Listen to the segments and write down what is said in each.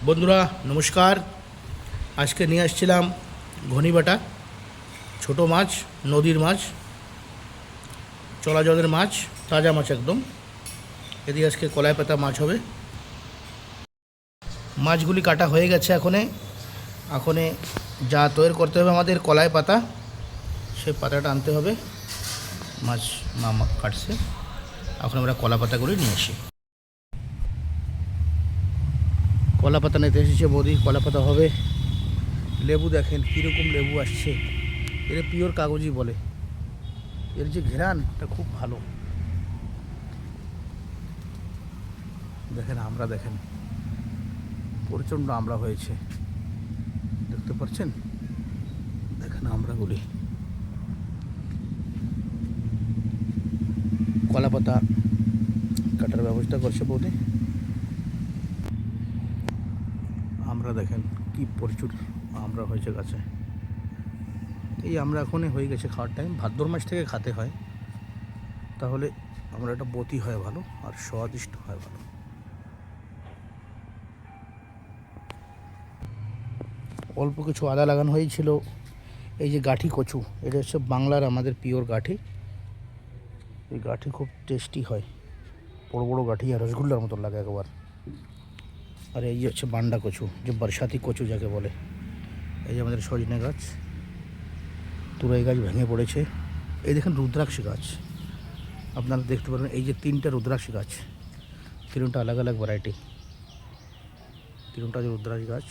বন্ধুরা নমস্কার। আজকে নিয়ে আসছিলাম ঘনিবাটা ছোট মাছ, নদীর মাছ, চলা জলের মাছ, তাজা মাছ একদম। এদিকে আজকে কলাই পাতা মাছ হবে। মাছগুলি কাটা হয়ে গেছে। এখনে যা তৈরি করতে হবে আমাদের কলাই পাতা, সেই পাতাটা আনতে হবে। মাছ মামা কাটছে, এখন আমরা কলা পাতাগুলি নিয়ে আসি। কলা পাতা নিতে এসেছে বৌদি। কলা পাতা হবে। লেবু দেখেন কীরকম লেবু আসছে। এর পিওর কাগজি বলে। এর যে ঘেরানটা খুব ভালো। দেখেন আমরা দেখেন প্রচণ্ড আমড়া হয়েছে, দেখতে পাচ্ছেন? দেখেন আমড়াগুলি। কলা পাতা কাটার ব্যবস্থা করছে বৌদি। আমরা দেখেন কি প্রচুর আমড়া হয়েছে গাছে। এই আমরা এখনই হয়ে গেছে খাওয়ার টাইম। ভাদ্র মাস থেকে খেতে হয়, তাহলে আমরা এটা বতি হয় ভালো আর স্বাদিষ্ট হয় ভালো। অল্প কিছু আদা লাগানো হয়েছিল। এই যে গাঠি কচু, এটা হচ্ছে বাংলার আমাদের পিওর গাঠি। এই গাঠি খুব টেস্টি হয়, বড় বড় গাঠি আর রসগোল্লার মতো লাগে একবার। আর এই যে হচ্ছে বান্ডা কচু, যে বরসাতি কচু যাকে বলে। এই যে আমাদের সজনে গাছ, তুরাই গাছ ভেঙে পড়েছে। এই দেখেন রুদ্রাক্ষ গাছ, আপনারা দেখতে পারেন। এই যে 3টা রুদ্রাক্ষ গাছ, 3টা আলাদা আলাদা ভ্যারাইটি। 3টা যে রুদ্রাক্ষ গাছ।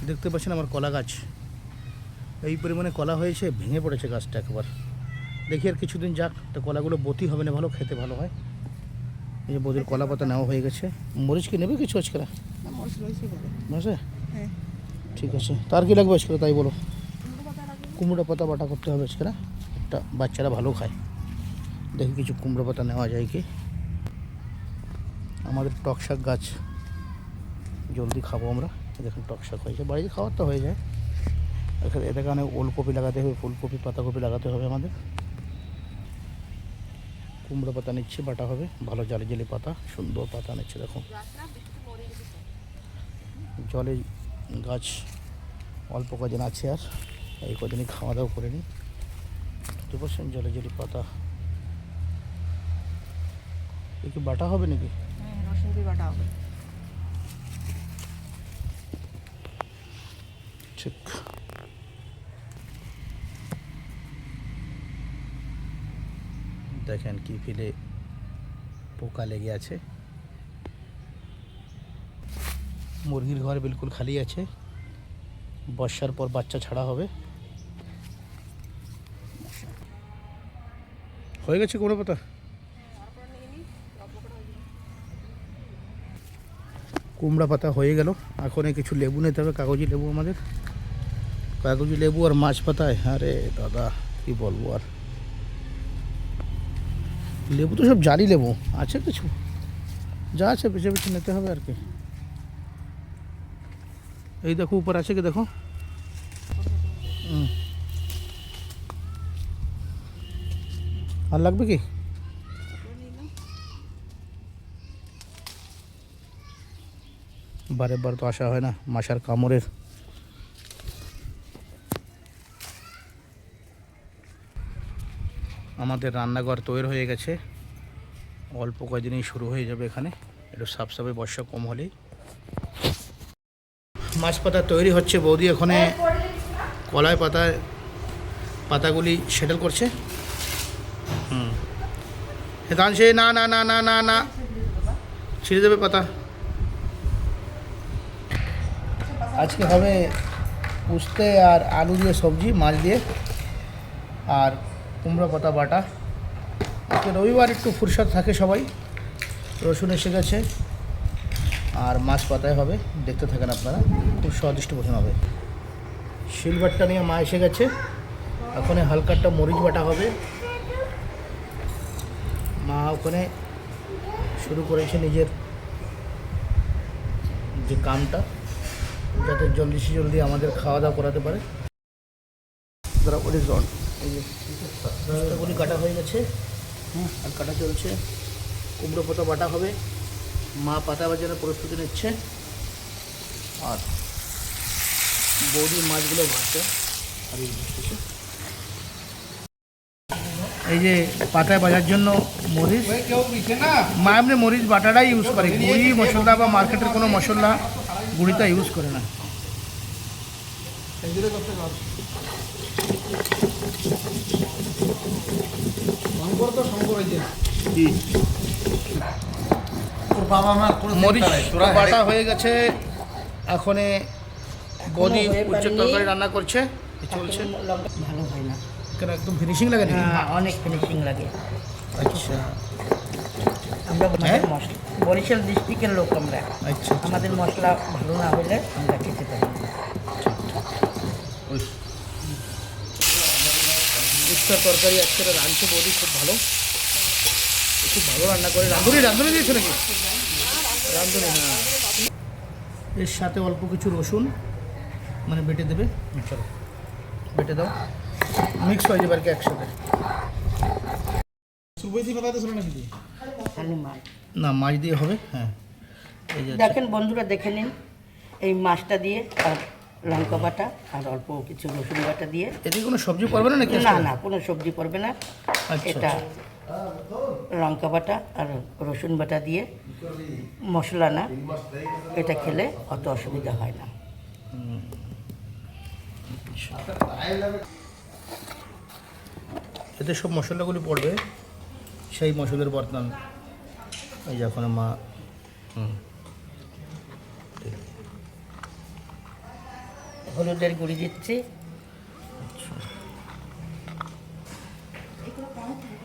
দেখতে পাচ্ছেন আমার কলা গাছ, এই পরিমাণে কলা হয়েছে, ভেঙে পড়েছে গাছটা একবার। দেখি আর কিছুদিন যাক, তো কলাগুলো বতি হবে না, ভালো খেতে ভালো হয়। এই যে বদির কলা পাতা নেওয়া হয়ে গেছে। মরিচ কি নেবে কিছু আজকে? মাসে ঠিক আছে। তার কি লাগবে আজকে তাই বলো? কুমড়ো পাতা বাটা করতে হবে আজকে, না একটা বাচ্চারা ভালো খায়। দেখি কিছু কুমড়ো পাতা নেওয়া যায় কি। আমাদের টক শাক গাছ জলদি খাবো আমরা। দেখুন টক শাক হয়েছে, বাড়িতে খাওয়ার তো হয়ে যায়। এখানে ওলকপি লাগাতে হবে, ফুলকপি, পাতাকপি লাগাতে হবে আমাদের। কুমড়ো পাতা নিচ্ছে, বাটা হবে ভালো। জালি জালি পাতা, সুন্দর পাতা নিচ্ছে দেখুন। জলে গাছ অল্প কদিন আছে, আর এই কদিনই খাওয়া দাওয়া করে নিই। 2% জলে জালি পাতা। এ কি বাটা হবে নাকি? রসুন দিয়ে বাটা হবে। ঠিক। দেখেন কি ফিলে পোকা লেগে আছে। মুরগির ঘর বিলকুল খালি আছে। বর্ষার পর বাচ্চা ছাড়া হবে। হয়ে গেছে কোনো পাতা। কুমড়া পাতা হয়ে গেল। এখন কিছু লেবু নিতে হবে, কাগজি লেবু আমাদের। কাগজি লেবু আর মাছ পাতায়, আরে দাদা কি বলবো আর। লেবু তো সব জালি লেবু আছে, কিছু যা আছে বেছে বেছে নিতে হবে আর কি। এই দেখো উপর আছে কি, দেখো। আর লাগবে কি? বারে বার তো আসা হয় না মশার কামড়ের। আমাদের রান্নাঘর তৈরি হয়ে গেছে, অল্প কয়েকদিনই শুরু হয়ে যাবে। এখানে একটু সাফসাফাই, বর্ষা কম হলেই। মাছ পাতা তৈরি হচ্ছে। বৌদি এখানে কলাই পাতায় পাতাগুলি সেটেল করছে। সে না না না না না না, ছিঁড়ে দেবে পাতা। আজকে হবে উস্তে আর আলু দিয়ে সবজি, মাছ দিয়ে, আর কুমড়ো পাতা বাটা। আজকে রবিবার একটু ফুরসত থাকে সবাই। রসুন এসে গেছে আর মাছ পাতায় হবে। দেখতে থাকেন আপনারা, খুব স্বাদিষ্ট ভোজন হবে। শিলবাট্টা নিয়ে মা এসে গেছে। ওখানে হালকা একটা মরিচ বাটা হবে। মা ওখানে শুরু করেছে নিজের যে কামটা, যাতে জলদি সে জলদি আমাদের খাওয়া দাওয়া করাতে পারে। এই যে কাটা হয়ে গেছে। আর কাটা চলছে। কুমড়ো পাতা বাটা হবে, মা পাতা বাজানোর প্রস্তুতি নিচ্ছে, আর বৌদি মাছগুলো ভাজছে। আর এই যে পাতায় বাজার জন্য মরিচ, মা এমনি মরিচ বাটাটাই ইউজ করে, গুঁড়ি মশলা বা মার্কেটের কোনো মশলা গুঁড়িটা ইউজ করে না। মরিচ বাটা হয়ে গেছে, এখন বৌদি উচ্চ তরকারি রান্না করছে, চলছে। ভালো হয় না কেন, একদম ফিনিশিং লাগে নাকি? অনেক ফিনিশিং লাগে। আচ্ছা, আমরা বরিশাল ডিস্ট্রিক্টের লোক আমরা। আচ্ছা, আমাদের মশলা ভালো না হলে আমরা খেতে পারি না। উচ্চের তরকারি আজকে রাঁধছে বৌদি, খুব ভালো, খুব ভালো রান্না করে। রাঁধুনি দিয়েছে নাকি? রাঁধুনি, হ্যাঁ। এর সাথে অল্প কিছু রসুন মানে বেটে দেবে। চলো বেটে দাও, মিক্স হয়ে যাবে আর কি একসাথে। না, মাছ দিয়ে হবে। হ্যাঁ, এই যে দেখেন বন্ধুরা, দেখে নিন এই মাছটা দিয়ে আর লঙ্কা বাটা আর অল্প কিছু রসুন বাটা দিয়ে। এতে কোনো সবজি পড়বে না নাকি? না না, কোনো সবজি পড়বে না। আচ্ছা, এটা লঙ্কা বাটা আর রসুন বাটা দিয়ে মশলা না, এটা খেলে অত অসুবিধা হয় না। এতে সব মশলাগুলি পড়বে, সেই মশলার বর্তমান এই যে এখন মা হলুদের গুঁড়ি দিচ্ছি,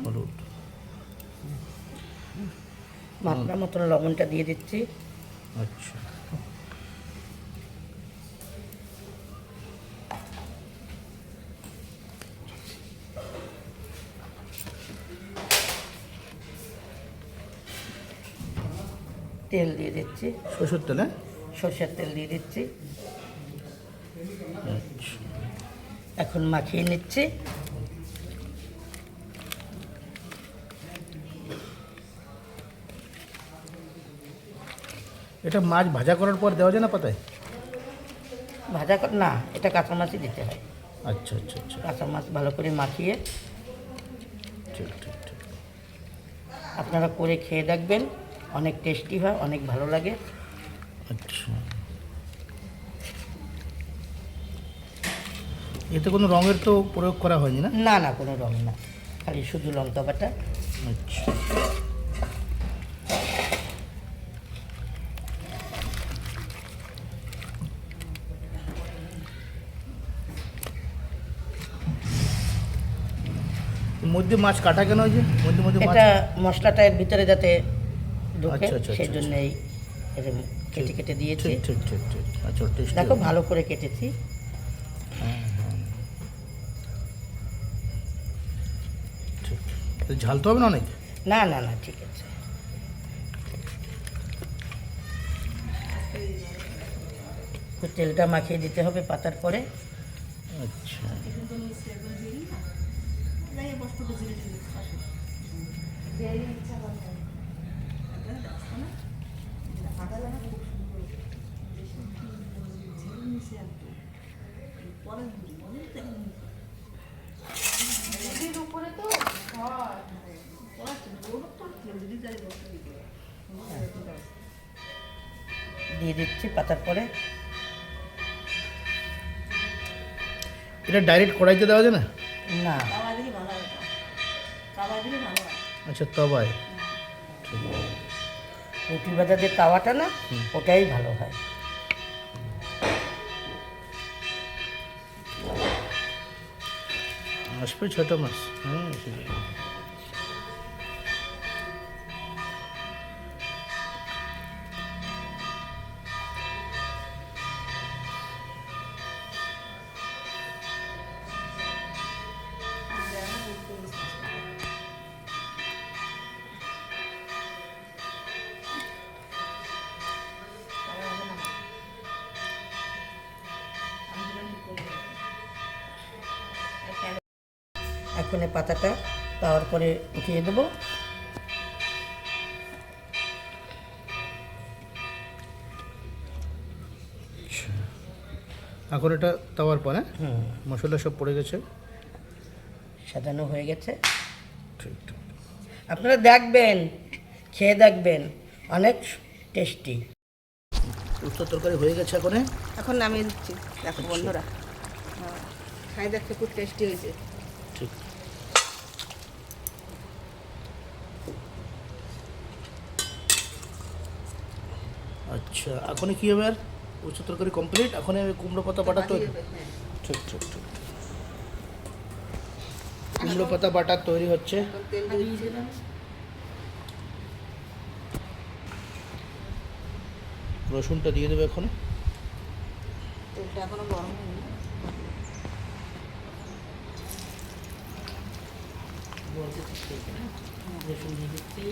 হলুদ, মাত্রা মতন লবণটা দিয়ে দিচ্ছি। আচ্ছা, তেল দিয়ে দিচ্ছি, সরষের তেল, হ্যাঁ, সর্ষের তেল দিয়ে দিচ্ছি। আচ্ছা। এখন মাখিয়ে নিচ্ছি। এটা মাছ ভাজা করার পর দেওয়া যায় না পাতায়? না, এটা কাঁচা মাছই দিতে হয়। আচ্ছা, আচ্ছা, আচ্ছা, কাঁচা মাছ ভালো করে মাখিয়ে ঠিক ঠিক ঠিক। আপনারা করে খেয়ে দেখবেন, অনেক টেস্টি হয়, অনেক ভালো লাগে। আচ্ছা, এতে কোনো রঙের তো প্রয়োগ করা হয়নি না? না না, কোনো রং না, খালি শুধু লঙ্কা বাটা। আচ্ছা, মধ্যে মাছ কাটা কেন? ওই যে মধ্যে মধ্যে মাছ, এটা মশলাটা এর ভিতরে যাতে ঢোকে, আচ্ছা, আচ্ছা, সেই আচ্ছা, জন্যই এরকম কেটে কেটে দিয়েছি। ঠিক ঠিক ঠিক ঠিক। আচ্ছা, টেস্ট দেখো ভালো করে কেটেছি। ঠিক। তো ঝাল তো হবে না অনেক? না না না, ঠিক আছে। তো তেলটা মাখিয়ে দিতে হবে পাতার পরে। আচ্ছা, দিয়ে দিচ্ছি পাতার পরে। এটা ডাইরেক্ট কড়াইতে দেওয়া যায় না? না, আচ্ছা, তবায়। রুটি ভাজা যে তাওয়াটা না, ওটাই ভালো হয়। আসবে 6টা মাস, হ্যাঁ সেটাই। এখন এই পাতাটা তারপরে উঠিয়ে দেবো। এখন এটা তাওয়ার পর, হ্যাঁ, মশলা সব পড়ে গেছে, সাজানো হয়ে গেছে। ঠিক ঠিক। আপনারা দেখবেন, খেয়ে দেখবেন, অনেক টেস্টি। উচ্চ তরকারি হয়ে গেছে এখন। এখন নামিয়ে দিচ্ছি, দেখো বন্ধুরা, খাই দেখতে খুব টেস্টি হয়েছে। ঠিক। আচ্ছা, এখন কি হবে? আর উচ্চ তরকারি কমপ্লিট। এখন কুমড়ো পাতা বাটা তৈরি। ঠিক ঠিক ঠিক। কুমড়ো পাতা বাটা তৈরি হচ্ছে। তেল দিয়ে দিলাম। রসুনটা দিয়ে দেবে এখন। তেলটা এখনো গরম হয়নি। রসুন দিয়ে দিচ্ছি।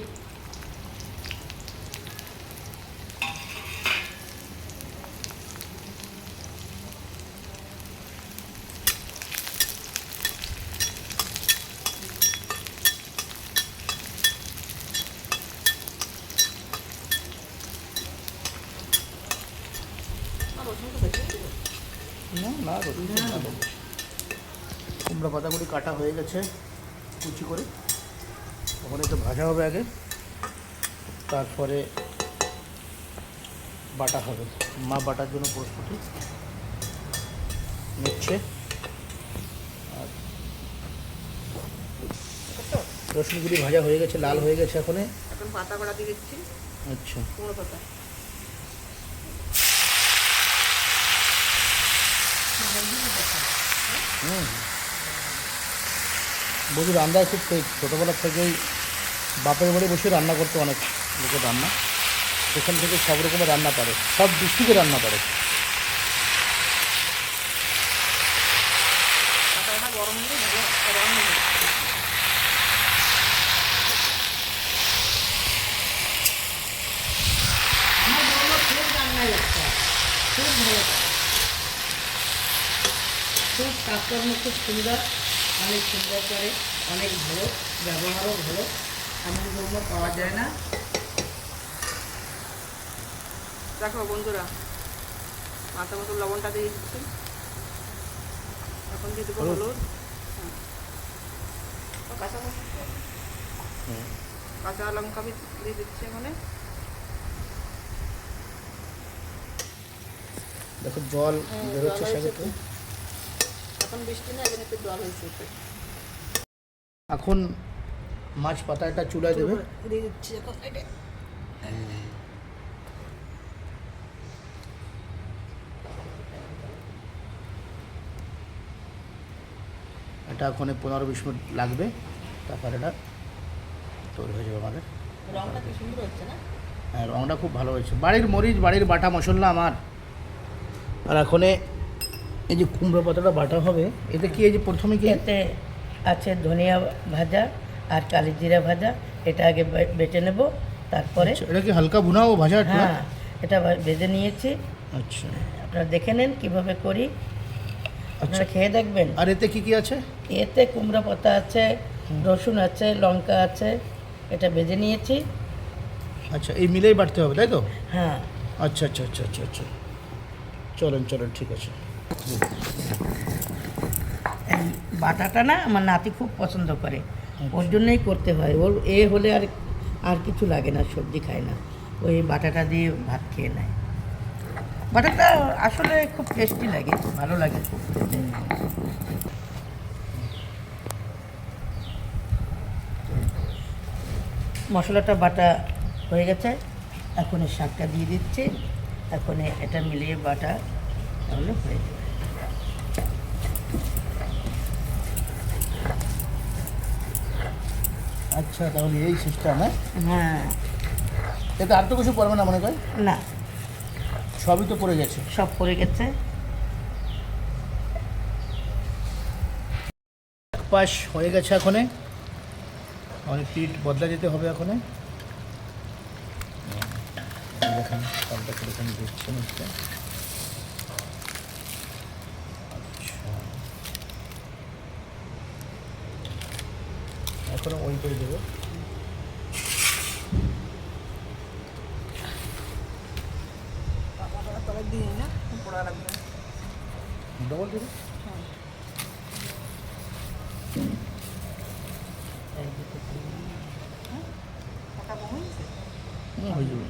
না না, রসুন ভালো। কুমড়ো পাতাগুলি কাটা হয়ে গেছে কুচি করে। ওখানে তো ভাজা হবে আগে, তারপরে বাটা হবে। মা বাটার জন্য প্রস্তুতি নিচ্ছে। আর রসুনগুলি ভাজা হয়ে গেছে, লাল হয়ে গেছে এখন। এখন পাতা বাটা দিয়ে দিচ্ছি, আচ্ছা, কুমড়ো পাতা। বধু রান্নায় খুব তেজ। ছোটোবেলার থেকেই বাপের বাড়ি বসে রান্না করতে অনেক লোকের রান্না, সেখান থেকে সব রকমের রান্না পারে, সব ডিস্ট্রিক্টের রান্না পারে। পাতাটা গরম হলে গরম হয়ে যাবে। আমার বড় খুব রান্নায় লাগছে, খুব ভালো করে। খুব কাজকর্ম খুব সুন্দর, অনেক সুন্দর করে, অনেক ভালো, ব্যবহারও ভালো। এমন জন্য পাওয়া যায় না। দেখো বন্ধুরা, মাথা মতো লবণটা দিয়ে দিচ্ছি। এখন দিয়ে দেবো হলুদ, কাঁচা মশলা, কাঁচা লঙ্কা দিয়ে দিচ্ছি এখানে। দেখো জল বেরোচ্ছে সেক্ষেত্রে। এখন বৃষ্টি না, এখানে একটু জল হয়েছে। এখন মাছ পাতাটা চুলায় দেবে। দিয়ে দিচ্ছি এখন এটা। এটা এখন 15-20 মিনিট লাগবে, তারপর এটা তৈরি হয়ে যাবে আমাদের। রংটা কি সুন্দর হচ্ছে না? হ্যাঁ, রঙটা খুব ভালো হয়েছে। বাড়ির মরিচ, বাড়ির বাটা মশলা আমার। আর এখন এই যে কুমড়ো পাতাটা বাটা হবে, এতে কি এই যে প্রথমে কি এতে আছে ধনিয়া ভাজা আর কালি জিরা ভাজা। এটা আগে বেটে নেব, তারপরে আচ্ছা, এটা কি হালকা ভুনা ও ভাজা একটু? হ্যাঁ, এটা ভেজে নিয়েছি। আচ্ছা আপনারা দেখে নেন কীভাবে করি, আচ্ছা। আপনারা খেয়ে দেখবেন। আর এতে কি কি আছে? এতে কুমড়া পাতা আছে, রসুন আছে, লঙ্কা আছে, এটা ভেজে নিয়েছি। আচ্ছা, এই মিলেই বাটতে হবে, তাই তো? হ্যাঁ, আচ্ছা আচ্ছা আচ্ছা আচ্ছা আচ্ছা, চলেন চলেন, ঠিক আছে। এই বাটাটা না আমার নাতি খুব পছন্দ করে, ওর জন্যই করতে হয়। ওর হলে আর আর কিছু লাগে না, সবজি খায় না, ওই বাটাটা দিয়ে ভাত খেয়ে নেয়। বাটাটা আসলে খুব টেস্টি লাগে, ভালো লাগে খুব খেতে। মশলাটা বাটা হয়ে গেছে, এখন এই শাকটা দিয়ে দিচ্ছি। এখন এটা মিলিয়ে বাটা তাহলে হয়ে যাবে। আচ্ছা, তাহলে এই সিস্টেম। হ্যাঁ হ্যাঁ, এতে আর তো কিছু পড়বে না মনে করি? না, সবই তো পড়ে গেছে। সব পড়ে গেছে। এক পাশ হয়ে গেছে এখনে, অনেক পিঠ বদলা যেতে হবে এখনে। দেখেন পাল্টা করে এখানে দিচ্ছেন একটা। আচ্ছা, এখন ওই করে দেবো। বাটাটা তবে দিয়ে না পোড়া লাগবে। ডবল দেবো। পোকা কম হয়েছে? হয়ে যাবে।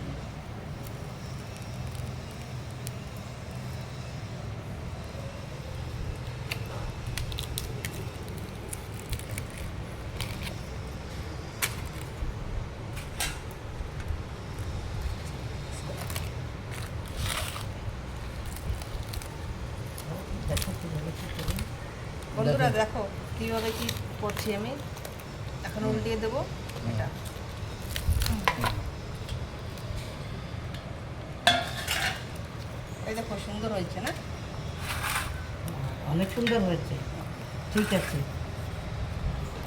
বন্ধুরা দেখো কীভাবে কি করছি আমি। এখন উল্টিয়ে দেবো এটা। এই দেখো সুন্দর হয়েছে না? অনেক সুন্দর হয়েছে, ঠিক আছে।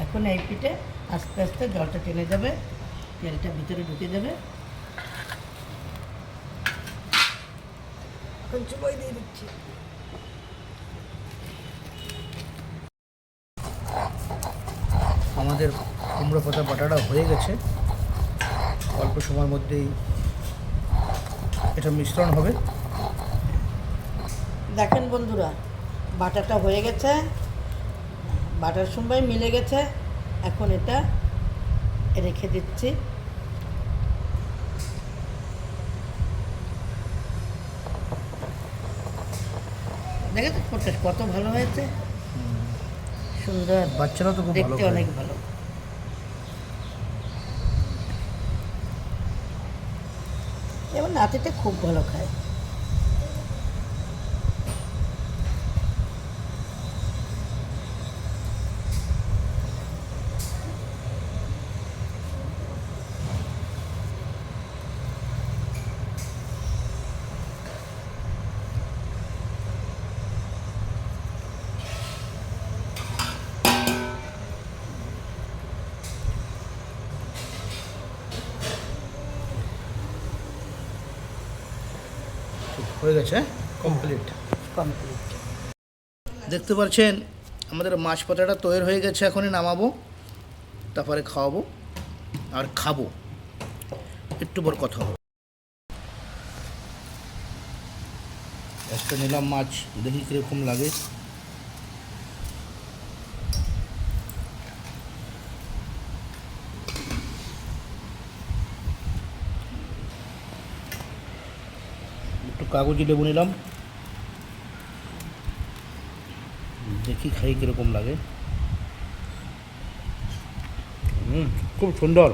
এখন এই পিঠে আস্তে আস্তে জলটা টেনে যাবে, তেলটা ভিতরে ঢুকে যাবে। এখন চুলোয় দিয়ে দিচ্ছি। আমাদের কুমড়ো পাতা বাটাটা হয়ে গেছে। অল্প সময়ের মধ্যেই এটা মিশ্রণ হবে। দেখেন বন্ধুরা, বাটাটা হয়ে গেছে, বাটার সময় মিলে গেছে। এখন এটা রেখে দিচ্ছি। দেখেছো কত ভালো হয়েছে, সুন্দর, বাচ্চারা তো খুব ভালো দেখতে খায়। অনেক ভালো। এবার নাতিটা খুব ভালো খায়। হয়ে গেছে, কমপ্লিট। কমপ্লিট। দেখতে পাচ্ছেন আমাদের মাছ পাতাটা তৈরি হয়ে গেছে। এখনই নামাবো, তারপরে খাওয়াবো আর খাবো। একটু পর কথা হবে। একটা নিলাম মাছ, দেখি কীরকম লাগে। একটু কাগজি লেবু নিলাম, দেখি খাই কীরকম লাগে। খুব সুন্দর।